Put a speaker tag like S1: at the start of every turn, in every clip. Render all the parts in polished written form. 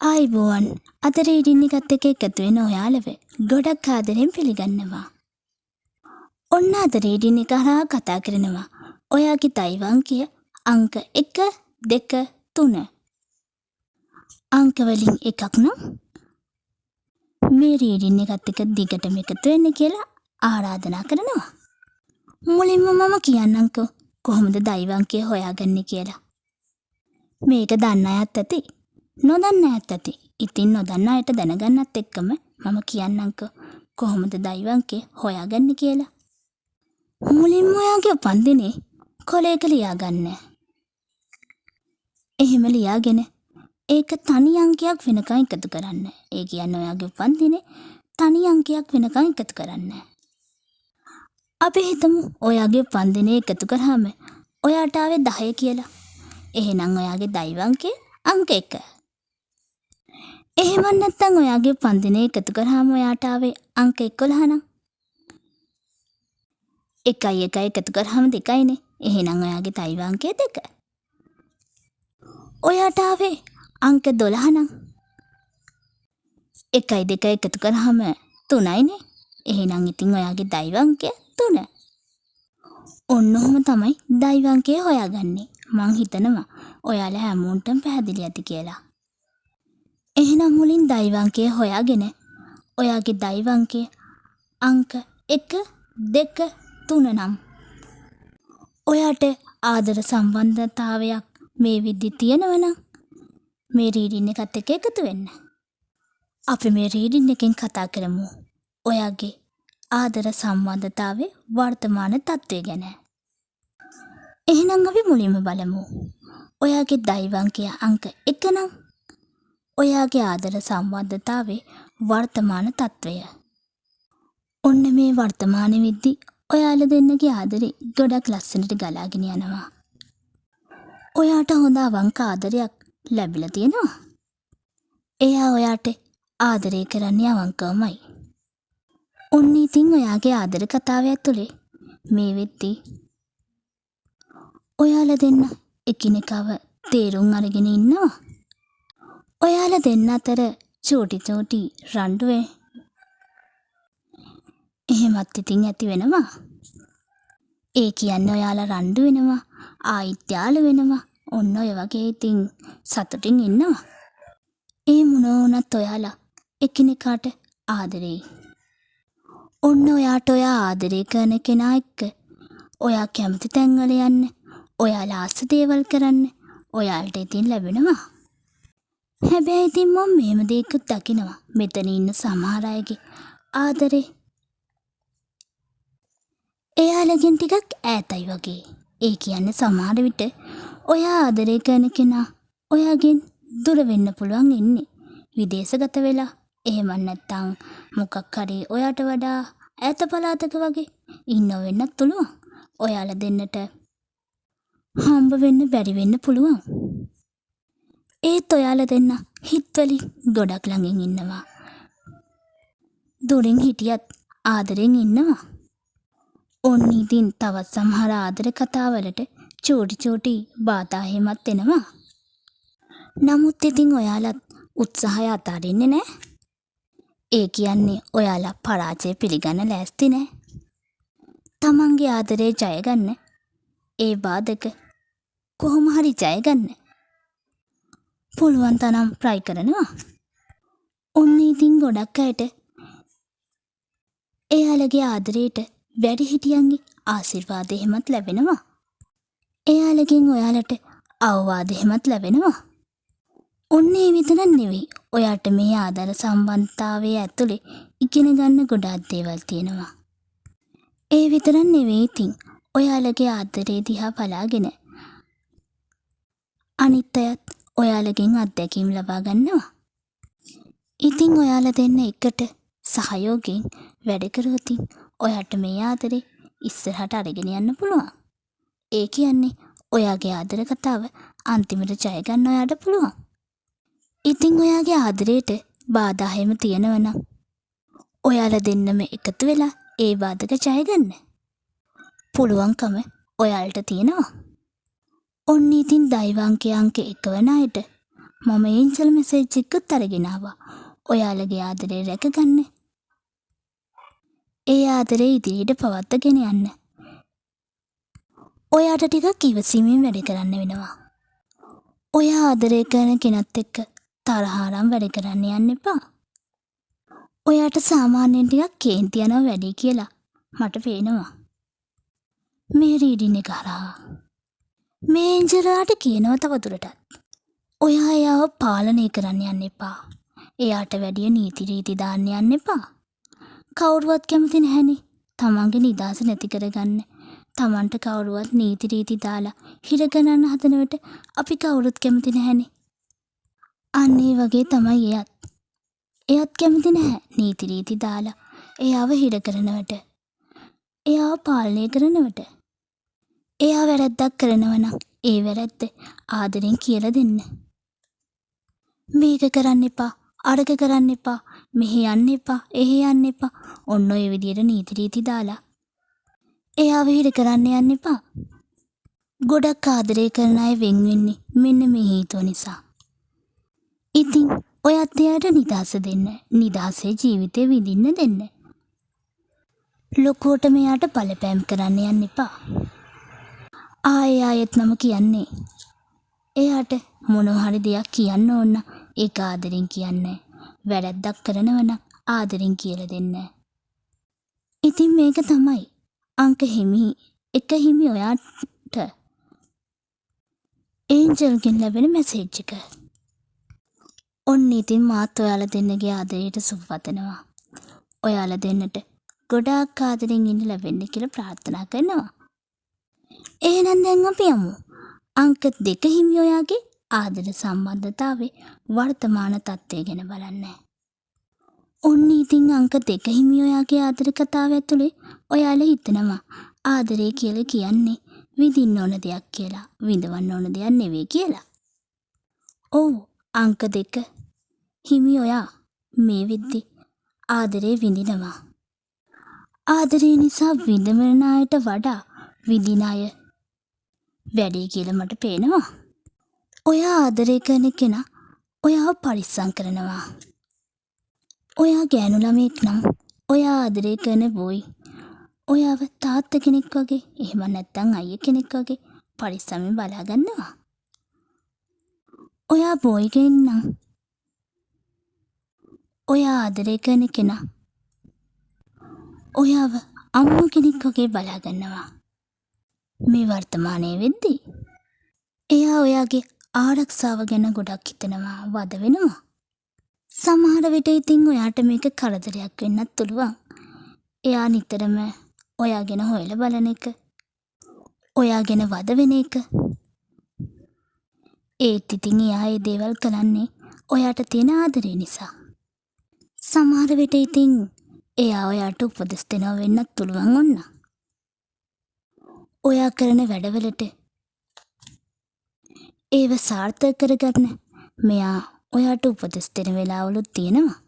S1: ආයිබෝවන් අද රීඩින් එකත් එක්ක එකතු වෙන ඔයාලව ගොඩක් ආදරෙන් පිළිගන්නවා. ඔන්න අද රීඩින් එක හරහා කතා කරනවා ඔයාගේ දෛවාංකය අංක 1 2 3. අංක වලින් එකක් නම් මේ රීඩින් එකත් එක්ක දිගටම එකතු වෙන්න කියලා ආරාධනා කරනවා. මුලින්ම මම කියන්නම්කෝ කොහොමද දෛවාංකය හොයාගන්නේ කියලා. මේක දන්න අයත් ඇති. නොදන්න අයත් ඇති. ඉතින් නොදන්න අයට දැනගන්නත් එක්කම මම කියන්නම්කෝ කොහොමද දෛවාංකය හොයාගන්නේ කියලා. මුලින්ම ඔයාගේ උපන්දිනේ කොලයක ලියාගන්න. එහෙම ලියාගෙන ඒක තනි අංකයක් වෙනකන් එකතු කරන්න. ඒ කියන්නේ ඔයාගේ උපන්දිනේ තනි අංකයක් වෙනකන් එකතු කරන්න. අපි හිතමු ඔයාගේ උපන්දිනේ එකතු කරාම ඔයාට ආවේ 10 කියලා. එහෙනම් ඔයාගේ දෛවාංකය අංක 1. එහෙම නැත්නම් ඔයාගේ උපන්දිනේ එකතු කරාම ඔයාට ආවේ අංක 11 නම් 1 1 එකතු කරාම 2යිනේ. එහෙනම් ඔයාගේ දෛවාංකය 2. ඔයාට ආවේ අංක 12 නම් 1 2 එකතු කරාම 3යිනේ. එහෙනම් ඉතින් ඔයාගේ දෛවාංකය 3. ඔන්න ඔහොම තමයි දෛවාංකය හොයාගන්නේ. මං හිතනවා ඔයාලා හැමෝටම පැහැදිලි ඇති කියලා. එහෙනම් මුලින් දෛවාංකය හොයාගෙන ඔයාගේ දෛවාංකය අංක 1 2 3 නම් ඔයාට ආදර සම්බන්ධතාවයක් මේ විදිහ තියෙනවා නම් මේ රීඩින් එකත් එක්ක එකතු වෙන්න. අපි මේ රීඩින් එකෙන් කතා කරමු ඔයාගේ ආදර සම්බන්ධතාවයේ වර්තමාන තත්ත්වය ගැන. එහෙනම් අපි මුලින්ම බලමු. ඔයාගේ දෛවාංකය අංක 1 නම් ඔයාගේ ආදර සම්බන්ධතාවයේ වර්තමාන තත්ත්වය. ඔන්න මේ වර්තමාන විද්දි ඔයාලා දෙන්නගේ ආදරේ ගොඩක් ලස්සනට ගලාගෙන යනවා. ඔයාට හොඳ අවංක ආදරයක් ලැබිලා තියෙනවා. එයා ඔයාට ආදරය කරන්නේ අවංකවමයි. ඔන්න ඉතින් ඔයාගේ ආදර කතාව ඇතුලේ මේ වෙද්දි ඔයාලා දෙන්න එකිනෙකාව තේරුම් අරගෙන ඉන්නවා. ඔයාලා දෙන්න අතර චෝටි රණ්ඩුවේ එහෙමත් ඉතින් ඇති වෙනවා. ඒ කියන්නේ ඔයාලා රණ්ඩු වෙනවා, ආයිත් යාළු වෙනවා. ඔන්න ඔය වගේ ඉතින් සතුටින් ඉන්නවා. ඒ මොන වුණත් ඔයාලා එකිනෙකාට ආදරෙයි. ඔන්න ඔයාට ඔයා ආදරය කරන කෙනා එක්ක ඔයා කැමති තැන්වල යන්න, ඔයාලා ආස දේවල් කරන්න ඔයාලට ඉතින් ලැබෙනවා. හැබැයි ඉතින් මම මෙහෙම දෙයක්ත් දකිනවා. මෙතන ඉන්න සමහර අයගේ ආදරේ එයාලගෙන් ටිකක් ඈතයි වගේ. ඒ කියන්නේ සමහර විට ඔයා ආදරය කරන කෙනා ඔයාගෙන් දුර වෙන්න පුළුවන් ඉන්නේ. විදේශගත වෙලා. එහෙම නැත්නම් මොකක් හරි ඔයාට වඩා ඈත පළාතක වගේ ඉන්න වෙන්නත් පුළුවන්. ඔයාලා දෙන්නට හම්බ වෙන්න බැරි වෙන්න පුළුවන්. ඒත් ඔයාලා දෙන්න හිතවලින් ගොඩක් ළඟින් ඉන්නවා. දුරින් හිටියත් ආදරෙන් ඉන්නවා. ඔන්න ඉතින් තවත් සමහර ආදර කතාවලට චෝටි බාධා එහෙමත් එනවා. නමුත් ඉතින් ඔයාලත් උත්සාහය අතාරින්නේ නැහැ. ඒ කියන්නේ ඔයාලා පරාජය පිළිගන්න ලෑස්ති නැහැ. තමන්ගේ ආදරේ ජය ගන්න ඒ බාධක කොහොම හරි ජය ගන්න පුළුවන් තරම් try කරනවා. ඔන්න ඉතින් ගොඩක් අයට එයාලගේ ආදරේට වැඩිහිටියන්ගේ ආශිර්වාද එහෙමත් ලැබෙනවා. එයාලගෙන් ඔයාලට අවවාද එහෙමත් ලැබෙනවා. ඔන්න ඒ විතරක් නෙවෙයි. ඔයාට මේ ආදර සම්බන්ධතාවයේ ඇතුලේ ඉගෙන ගන්න ගොඩාක් දේවල් තියෙනවා. ඒ විතරක් නෙවෙයි ඉතින් ඔයාලගේ ආදරේ දිහා බලාගෙන අනිත් අයත් ඔයාලගෙන් අත්දැකීම් ලබා ගන්නවා. ඉතින් ඔයාලා දෙන්න එකට සහයෝගයෙන් වැඩ කරොත් ඔයාට මේ ආදරේ ඉස්සරහට අරගෙන යන්න පුළුවන්. ඒ කියන්නේ ඔයාගේ ආදර කතාව අන්තිමට ජය ගන්න ඔයාට පුළුවන්. ඉතින් ඔයාගේ ආදරේට බාධා හැම තියෙනවා නම් ඔයාලා දෙන්නම එකතු වෙලා ඒ බාධක ජය ගන්න පුළුවන්කම ඔයාලට තියෙනවා. ඔන්න ඉතින් දෛවාංකය අංක 1 වන අයට මම ඒන්ජල් මෙසේජ් එකකුත් අරගෙන ආවා. ඔයාලගේ ආදරේ රැකගන්න. ඒ ආදරේ ඉදිරියට පවත්වාගෙන යන්න. ඔයාට ටිකක් ඉවසීමෙන් වැඩ කරන්න වෙනවා. ඔයා ආදරය කරන කෙනත් එක්ක තරහාරම් වැඩ කරන්න යන්න එපා. ඔයාට සාමාන්‍යයෙන් ටිකක් කේන්ති යනවා වැඩි කියලා මට පේනවා. මේ රීඩින් එක හරහා. මේ ඒන්ජලාට කියනවා තවදුරටත්. ඔයා එයාව පාලනය කරන්න යන්න එපා. එයාට වැඩිය නීති රීති දාන්න යන්න එපා. කවුරුවත් කැමති නැහැනේ තමන්ගේ නිදහස නැති කරගන්න. තමන්ට කවුරුවත් නීති රීති දාලා හිරගන්න හදනවට අපි කවුරුත් කැමති නැහැනේ. අන්න ඒ වගේ තමයි එයත්. එයත් කැමති නැහැ නීති රීති දාලා එයාව හිර කරනවට. එයාව පාලනය කරනවට. එයා වැරැද්දක් කරනවා නම් ඒ වැරැද්ද ආදරෙන් කියලා දෙන්න. මේක කරන්න එපා, අරක කරන්න එපා, මෙහෙ යන්න එපා, එහෙ යන්න එපා. ඔන්න ඔය විදියට නීති රීති දාලා එයාව හිර කරන්න යන්න එපා. ගොඩක් ආදරය කරන අය වෙන් වෙන්නේ මෙන්න මේ හේතුව නිසා. ඉතින් ඔයත් එයාට නිදහස දෙන්න. නිදහසේ ජීවිතේ විඳින්න දෙන්න. ලොකුවට මෙයාට බලපෑම් කරන්න යන්න එපා. ආයෙත් මම කියන්නේ එයාට මොනවා හරි දෙයක් කියන්න ඕන ඒක ආදරෙන් කියන්නේ. වැරැද්දක් කරනව නම් ආදරෙන් කියලා දෙන්න. ඉතින් මේක තමයි අංක හිමි එක හිමි ඔයාට ඒන්ජල්ගෙන් ලැබෙන මැසේජ් එක. ඔන්න ඉතින් මාත් ඔයාලා දෙන්නගේ ආදරයට සුබ පතනවා. ඔයාලා දෙන්නට ගොඩාක් ආදරෙන් ඉන්න ලැබෙන්න කියලා ප්‍රාර්ථනා කරනවා. එහෙනම් දැන් අපි යමු. අංක 2 හිමි ඔයාගේ ආදර සම්බන්ධතාවේ වර්තමාන තත්ත්වය ගැන බලන්න. ඔන්න ඉතින් අංක 2 හිමි ඔයාගේ ආදර කතාව ඇතුලේ ඔයාලා හිතනවා ආදරය කියලා කියන්නේ විඳින්න ඕන දෙයක් කියලා. විඳවන්න ඕන දෙයක් නෙවෙයි කියලා. ඔව් අංක 2 හිමි ඔයා මේ විද්දි ආදරේ විඳිනවා. ආදරේ නිසා විඳවන අයට වඩා විඳින අය වැඩි කියලා මට පේනවා. ඔයා ආදරය කරන කෙනා ඔයාව පරිස්සම් කරනවා. ඔයා ගෑනු ළමෙක් නම් ඔයා ආදරය කරන බොයි ඔයාව තාත්තා කෙනෙක් වගේ එහෙම නැත්නම් අයියා කෙනෙක් වගේ පරිස්සමෙන් බලා ගන්නවා. ඔයා බොයි කෙනෙක් නම් ඔයා ආදරය කරන කෙනා ඔයාව අම්මා කෙනෙක් වගේ බලා ගන්නවා. මේ වර්තමානයේ වෙද්දී එයා ඔයාගේ ආරක්ෂාව ගැන ගොඩක් හිතනවා, වද වෙනවා. සමහර විට ඉතින් ඔයාට මේක කරදරයක් වෙන්නත් පුළුවන්. එයා නිතරම ඔයා ගැන හොයලා බලන එක, ඔයා ගැන වද වෙන එක. ඒත් ඉතින් එයා ඒ දේවල් කරන්නේ ඔයාට තියෙන ආදරේ නිසා. සමහර විට ඉතින් එයා ඔයාට උපදෙස් දෙනවා වෙන්නත් පුළුවන් ඔන්න. ඔයා කරන වැඩවලට ඒව සාර්ථක කරගන්න මෙයා ඔයාට උපදෙස් දෙන වෙලාවලුත් තියෙනවා.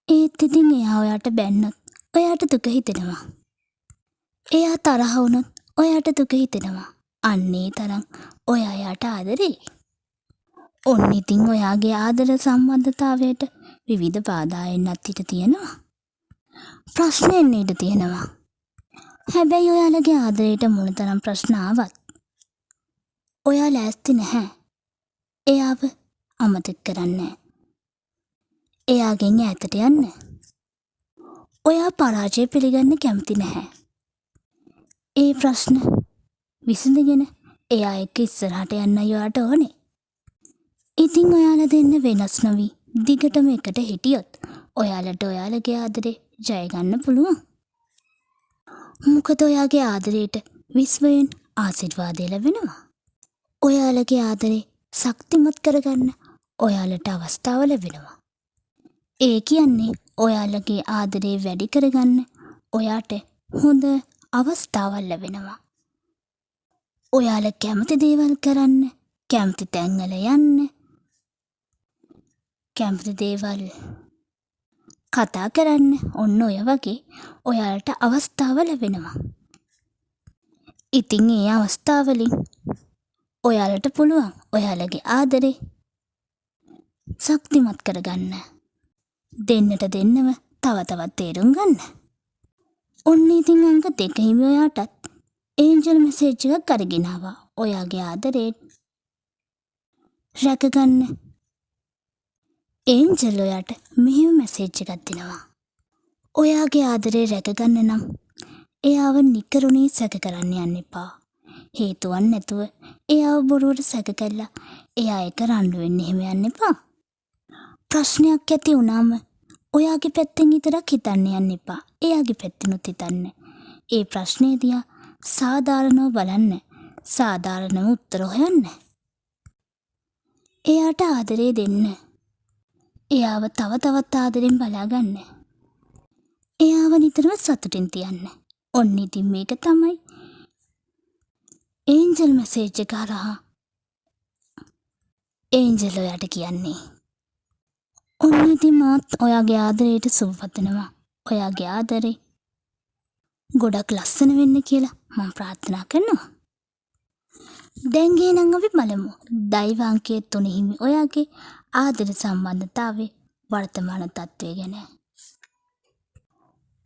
S1: ඒත් ඉතින් එයා ඔයාට බැන්නොත් ඔයාට දුක හිතෙනවා. එයා තරහ වුණොත් ඔයාට දුක හිතෙනවා. අන්නේ තරම් ඔයා යාට ආදරේ. ඔන්න ඉතින් ඔයාගේ ආදර සම්බන්ධතාවයට විවිධ බාධා එන්නත් ඉඩ තියෙනවා. ප්‍රශ්න එන්න ඉඩ තියෙනවා. හැබැයි ඔයාලගේ ආදරයට මොනතරම් ප්‍රශ්න ආවත් ඔයා ලෑස්ති නැහැ එයාව අමතක කරන්න. එයාගෙන් ඈතට යන්න. ඔයා පරාජය පිළිගන්න කැමති නැහැ. ඒ ප්‍රශ්න විසඳගෙන එයා එක්ක ඉස්සරහට යන්න ඔයාට ඕනේ. ඉතින් ඔයාලා දෙන්න වෙනස් නොවි දිගටම එකට හිටියොත් ඔයාලට ඔයාලගේ ආදරේ ජය ගන්න පුළුවන්. මොකද ඔයාගේ ආදරයට විශ්වයෙන් ආශිර්වාදය ලැබෙනවා. ඔයාලගේ ආදරේ ශක්තිමත් කරගන්න ඔයාලට අවස්ථාව ලැබෙනවා. ඒ කියන්නේ ඔයාලගේ ආදරේ වැඩි කරගන්න ඔයාට හොඳ අවස්ථාවක් ලැබෙනවා. ඔයාලා කැමති දේවල් කරන්න, කැමති තැන්වල යන්න, කැමති දේවල් කතා කරන්න ඔන්න ඔය වගේ ඔයාලට අවස්ථාව ලැබෙනවා. ඉතින් ඒ අවස්ථාවලින් ඔයාලට පුළුවන් ඔයාලගේ ආදරේ ශක්තිමත් කරගන්න. දෙන්නට දෙන්නම තව තවත් තේරුම් ගන්න. ඔන්න ඉතින් අංක 2 හිමි ඔයාටත් ඒන්ජල් මෙසේජ් එකක් අරගෙන ආවා. ඔයාගේ ආදරේ රැකගන්න. ඒන්ජල් ඔයාට මෙහෙම මෙසේජ් එකක් දෙනවා. ඔයාගේ ආදරේ රැකගන්න නම් එයාව නිකරුණේ සැක කරන්න යන්න එපා. හේතුවක් නැතුව එයාව බොරුවට සැක කළා එයා එක රණ්ඩු වෙන්න එහෙම යන්න එපා. ප්‍රශ්නයක් ඇති වුණාම ඔයාගේ පැත්තෙන් විතරක් හිතන්න යන්න එපා. එයාගේ පැත්තෙනුත් හිතන්න. ඒ ප්‍රශ්නේ දිහා සාධාරණව බලන්න. සාධාරණව උත්තර හොයන්න. එයාට ආදරේ දෙන්න. එයාව තව තවත් ආදරෙන් බලාගන්න. එයාව නිතරම සතුටින් තියන්න. ඔන්න ඉතින් මේක තමයි ඒන්ජල් මෙසේජ් එක හරහා ඒන්ජල් ඔයාට කියන්නේ. ඔන්න ඉතින් මාත් ඔයාගේ ආදරයට සුබ පතනවා. ඔයාගේ ආදරේ ගොඩක් ලස්සන වෙන්න කියලා මම ප්‍රාර්ථනා කරනවා. දැන් එහෙනම් අපි බලමු දෛව අංකය 3 හිමි ඔයාගේ ආදර සම්බන්ධතාවයේ වර්තමාන තත්ත්වය ගැන.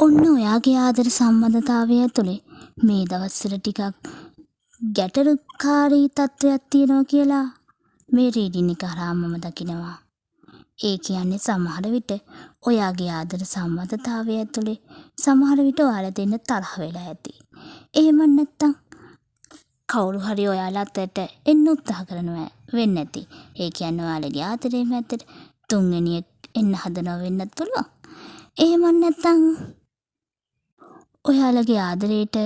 S1: ඔන්න ඔයාගේ ආදර සම්බන්ධතාවය ඇතුලේ මේ දවස්වල ටිකක් ගැටලුකාරී තත්ත්වයක් තියෙනවා කියලා මේ රීඩින් එක හරහා මම දකිනවා. ඒ කියන්නේ සමහර විට ඔයාගේ ආදර සම්බන්ධතාවය ඇතුලේ සමහර විට ඔයාලා දෙන්න තරහ වෙලා ඇති. එහෙම නැත්තම් කවුරු හරි ඔයාලා අතට එන්න උත්සාහ කරනවා වෙන්න ඇති. ඒ කියන්නේ ඔයාලගේ ආදරේ මැදට තුන්වෙනියෙක් එන්න හදනවා වෙන්නත් පුළුවන්. එහෙම නැත්තම් ඔයාලගේ ආදරේට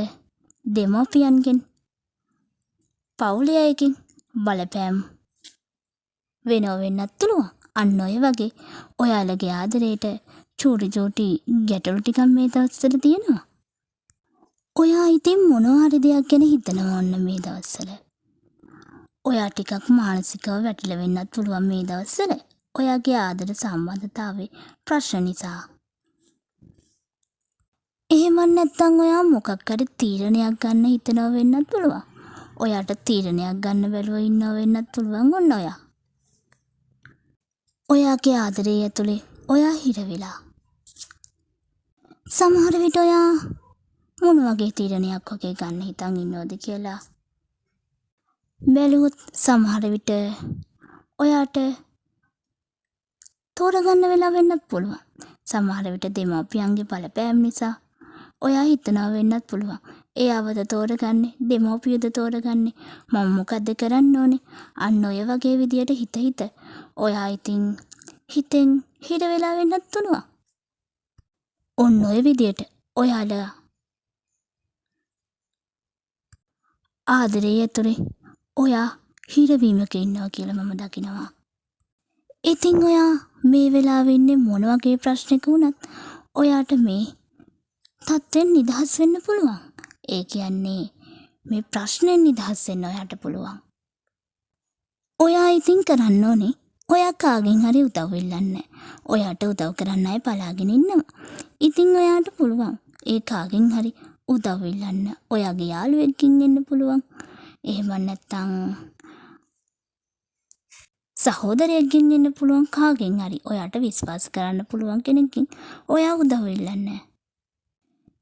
S1: දෙමව්පියන්ගෙන් පවුලේ අයකින් බලපෑම් වෙනව වෙන්නත් පුළුවන්. අන්න ඔය වගේ ඔයාලගේ ආදරේට චූටි ගැටලු ටිකක් මේ දවස්වල තියෙනවා. ඔයා ඉතින් මොනවා හරි දෙයක් ගැන හිතනවා ඔන්න මේ දවස්වල. ඔයා ටිකක් මානසිකව වැටිලා වෙන්නත් පුළුවන් මේ දවස්වල. ඔයාගේ ආදර සම්බන්ධතාවයේ ප්‍රශ්න නිසා. එහෙම නැත්නම් ඔයා මොකක් හරි තීරණයක් ගන්න හිතනවා වෙන්නත් පුළුවන්. ඔයාට තීරණයක් ගන්න බැරුව ඉන්නව වෙන්නත් පුළුවන් ඔන්න ඔයා. ඔයාගේ ආදරේ ඇතුලේ ඔයා හිර වෙලා. සමහර විට ඔයා මොන වගේ තීරණයක් වගේ ගන්න හිතන් ඉන්නවද කියලා බැලුවොත් සමහර විට ඔයාට තෝරගන්න වෙලා වෙන්නත් පුළුවන්. සමහර විට දෙමව්පියන්ගේ බලපෑම් නිසා ඔයා හිතනවා වෙන්නත් පුළුවන්. එයාවද තෝරගන්නේ දෙමව්පියද තෝරගන්නේ මම මොකද්ද කරන්න ඕනේ? අන්න ඔය වගේ විදියට හිත ඔයා ඉතින් හිතෙන් හිර වෙලා වෙන්නත් පුළුවන්. ඔන්න ඔය විදියට ඔයාලා ආදරේ ඇතුලේ ඔයා හිරවීමක ඉන්නවා කියලා මම දකිනවා. ඉතින් ඔයා මේ වෙලාවේ ඉන්නේ මොන වගේ ප්‍රශ්නයක වුණත් ඔයාට මේ තත්ත්වෙන් නිදහස් වෙන්න පුළුවන්. ඒ කියන්නේ මේ ප්‍රශ්නෙන් නිදහස් වෙන්න ඔයාට පුළුවන්. ඔයා ඉතින් කරන්න ඕනේ ඔයා කාගෙන් හරි උදව් ඉල්ලන්න. ඔයාට උදව් කරන්න අය බලාගෙන ඉන්නවා. ඉතින් ඔයාට පුළුවන් ඒ කාගෙන් හරි උදව් ඉල්ලන්න. ඔයාගේ යාළුවෙක්ගෙන් එන්න පුළුවන්. එහෙම නැත්නම් සහෝදරයෙක්ගෙන් එන්න පුළුවන්. කාගෙන් හරි ඔයාට විශ්වාස කරන්න පුළුවන් කෙනෙක්ගෙන් ඔයා උදව් ඉල්ලන්න.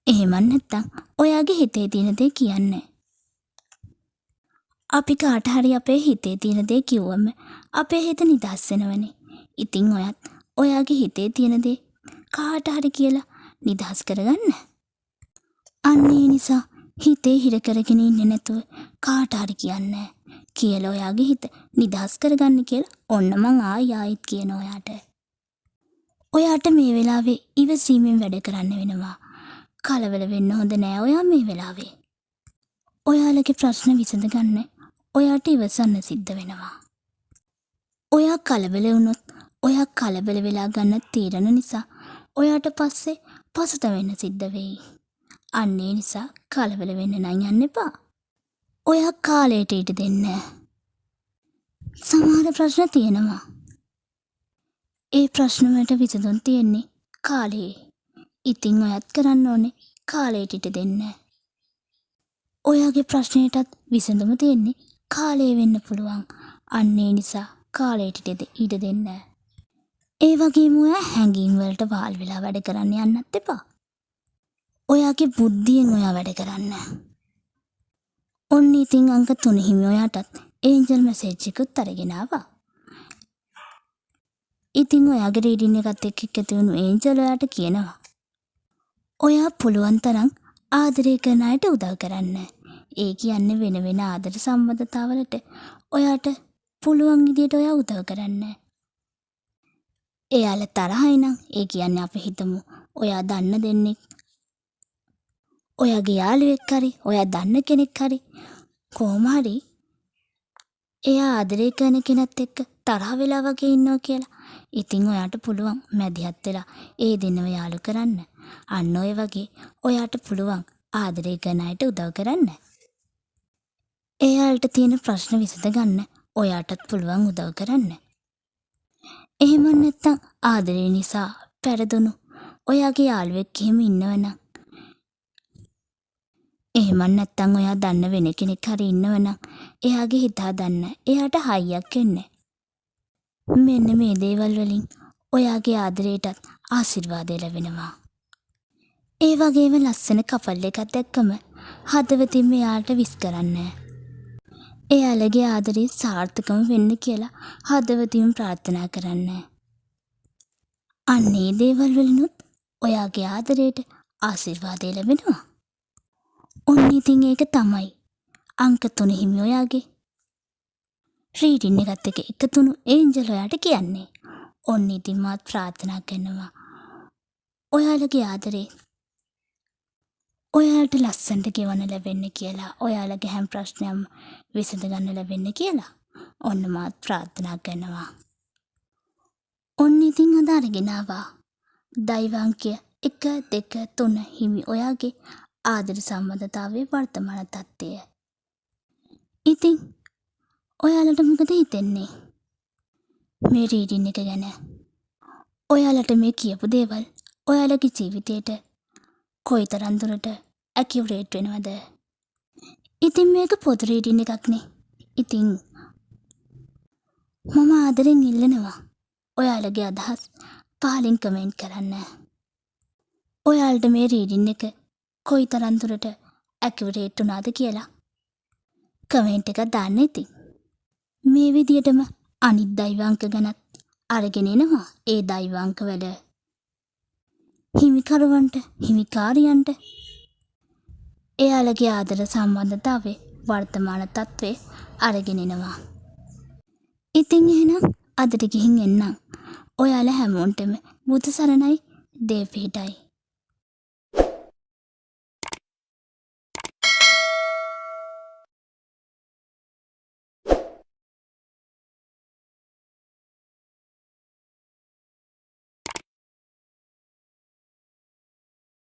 S1: එහෙම නැත්නම් ඔයාගේ හිතේ තියෙන දේ කියන්න. අපි කාට හරි අපේ හිතේ තියෙන දේ කිව්වම අපේ හිත නිදහස් වෙනවනේ. ඉතින් ඔයත් ඔයාගේ හිතේ තියෙන දේ කාට හරි කියලා නිදහස් කරගන්න. අන්න ඒ නිසා හිතේ හිර කරගෙන ඉන්නේ නැතුව කාට හරි කියන්න. කියලා ඔයාගේ හිත නිදහස් කරගන්න කියලා ඔන්න මං ආයෙත් කියන ඔයාට. ඔයාට මේ වෙලාවේ ඉවසීමෙන් වැඩ කරන්න වෙනවා. කලබල වෙන්න හොඳ නෑ ඔයා මේ වෙලාවේ. ඔයාලගේ ප්‍රශ්න විසඳගන්න ඔයාට ඉවසන්න සිද්ධ වෙනවා. ඔයා කලබල වුණොත් ඔයා කලබල වෙලා ගන්න තීරණ නිසා ඔයාට පස්සේ පසුතැවෙන්න සිද්ධ වෙයි. අන්න ඒ නිසා කලබල වෙන්න නම් යන්න එපා. ඔයා කාලයට ඉඩ දෙන්න. සමහර ප්‍රශ්න තියෙනවා. ඒ ප්‍රශ්න වලට විසඳුම් තියෙන්නේ කාලේ. ඉතින් ඔයත් කරන්න ඕනේ කාලයට ඉඩ දෙන්න. ඔයාගේ ප්‍රශ්නයටත් විසඳුම තියෙන්නේ කාලය වෙන්න පුළුවන්. අන්න ඒ නිසා කාලයට ඉඩ දෙන්න. ඒ වගේම ඔයා හැඟීම් වලට වාල් වෙලා වැඩ කරන්න යන්නත් එපා. ඔයාගේ බුද්ධියෙන් ඔයා වැඩ කරන්න. ඔන්න ඉතින් අංක 3 හිමි ඔයාටත් ඒන්ජල් මැසේජ් එකකුත් අරගෙන ආවා. ඉතින් ඔයාගේ රීඩින් එකත් එක්ක එකතු වුණු ඒන්ජල් ඔයාට කියනවා. ඔයා පුළුවන් තරම් ආදරය කරන අයට උදව් කරන්න. ඒ කියන්නේ වෙන වෙන ආදර සම්බන්ධතාවලට ඔයාට පුළුවන් විදියට ඔයා උදව් කරන්න. එයාලා තරහයි නම් ඒ කියන්නේ අපි හිතමු ඔයා දන්න දෙන්නෙක් ඔයාගේ යාළුවෙක් හරි ඔයා දන්න කෙනෙක් හරි කොහොම හරි එයා ආදරය කරන කෙනත් එක්ක තරහ වෙලා වගේ ඉන්නවා කියලා. ඉතින් ඔයාට පුළුවන් මැදිහත් වෙලා ඒ දෙන්නව යාළු කරන්න. අන්න ඔය වගේ ඔයාට පුළුවන් ආදරය කරන අයට උදව් කරන්න. එයාලට තියෙන ප්‍රශ්න විසඳගන්න ඔයාටත් පුළුවන් උදව් කරන්න. එහෙම නැත්නම් ආදරය නිසා පෙරදුණු ඔයාගේ යාළුවෙක් එහෙම ඉන්නවනම් එහෙම නැත්නම් ඔයා දන්න වෙන කෙනෙක් හරි ඉන්නවනම් එයාගේ හිත හදන්න එයාට හයියක් එන්න. මෙන්න මේ දේවල් වලින් ඔයාගේ ආදරයටත් ආශිර්වාදය ලැබෙනවා. ඒ වගේම ලස්සන කපල් එකක් දැක්කම හදවතින්ම එයාට විශ් කරන්න. එයාලගේ ආදරේ සාර්ථකම වෙන්න කියලා හදවතින්ම ප්‍රාර්ථනා කරන්න. අන්නේ දේවල් වලිනුත් ඔයාගේ ආදරයට ආශිර්වාදය ලැබෙනවා. ඔන්න ඉතින් ඒක තමයි අංක 3 හිමි ඔයාගේ රීඩින් එකත් එක්ක එකතුණු ඒන්ජල් ඔයාට කියන්නේ. ඔන්න ඉතින් මාත් ප්‍රාර්ථනා කරනවා ඔයාලගේ ආදරේ ඔයාලට ලස්සනට ගෙවන්න ලැබෙන්න කියලා. ඔයාලගේ හැම ප්‍රශ්නයක්ම විසඳ ගන්න ලැබෙන්න කියලා. ඔන්න මාත් ප්‍රාර්ථනා කරනවා. ඔන්න ඉතින් අද අරගෙන ආවා දෛවාංකය 1 2 3 හිමි ඔයාගේ ආදර සම්බන්ධතාවයේ වර්තමාන තත්ත්වය. ඉතින් ඔයාලට මොකද හිතෙන්නේ මේ රීඩින් එක ගැන? ඔයාලට මේ කියපු දේවල් ඔයාලගේ ජීවිතේට කොයිතරම් දුරට ඇකියුරේට් වෙනවද? ඉතින් මේක පොදු රීඩින් එකක්නේ. ඉතින් මම ආදරෙන් ඉල්ලනවා ඔයාලගේ අදහස් පහලින් කමෙන්ට් කරන්න. ඔයාලට මේ රීඩින් එක කොයිතරම් දුරට ඇකියුරේට් වුණාද කියලා කමෙන්ට් එකක් දාන්න. ඉතින් මේ විදියටම අනිත් දෛවාංක ගැනත් අරගෙන එනවා. ඒ දෛවාංක වල හිමිකරුවන්ට හිමිකාරියන්ට එයාලගේ ආදර සම්බන්ධතාවයේ වර්තමාන තත්ත්වය අරගෙන එනවා. ඉතින් එහෙනම් අදට ගිහින් එන්නම්. ඔයාලා හැමෝටම බුදු සරණයි. දේව පිහිටයි.